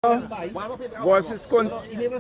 Versus Krunt. Hindi na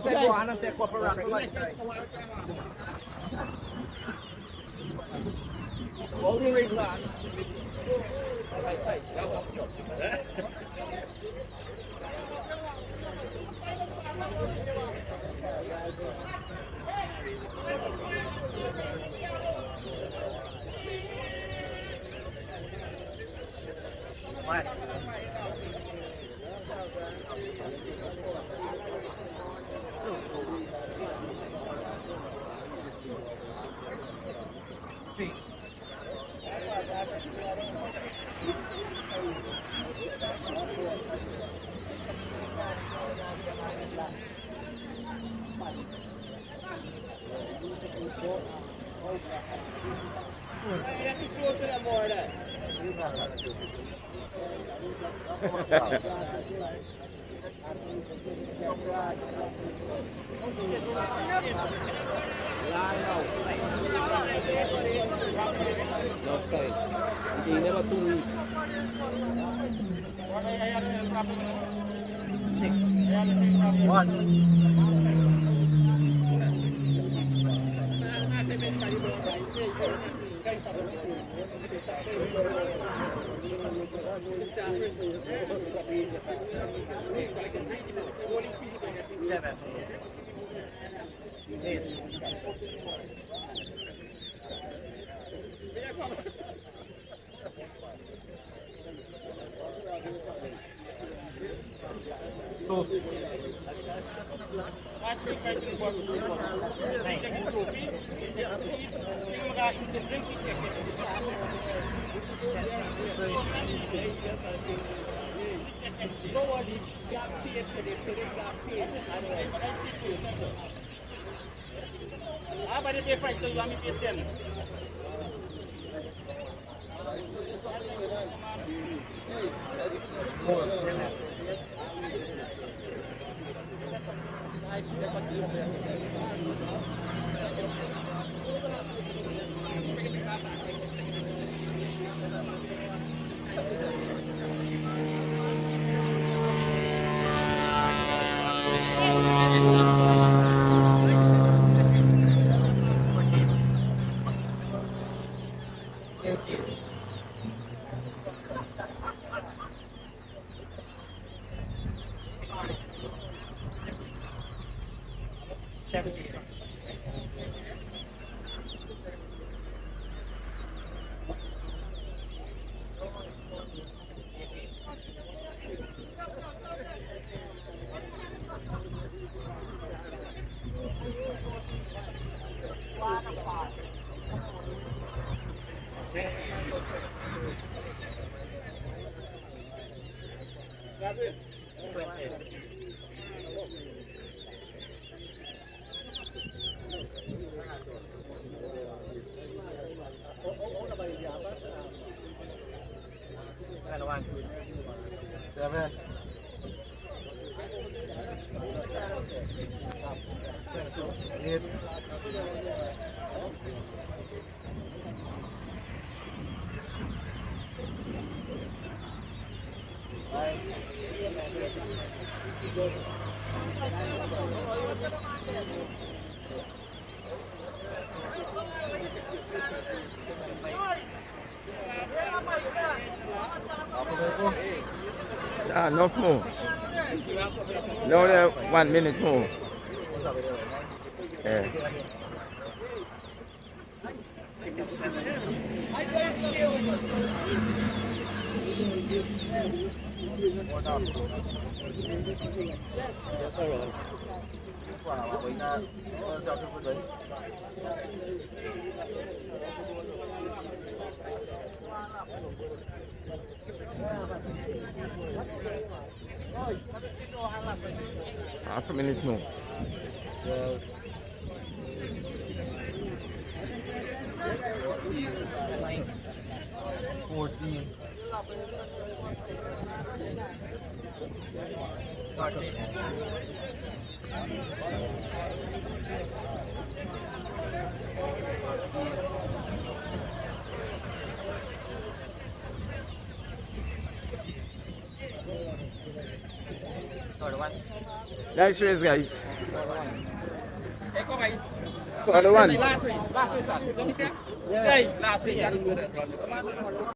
tuloy. Seven. Last week I did work with someone. I take a trophy. But if they fight, so you want me to pay 10. Seven. Eight. Enough more. No, 1 minute more. Yeah. Half a minute more. 14. 13. Nice race, guys. Hey, come on. 21. Last week. Last week. Let me check. Yeah. Hey, last week.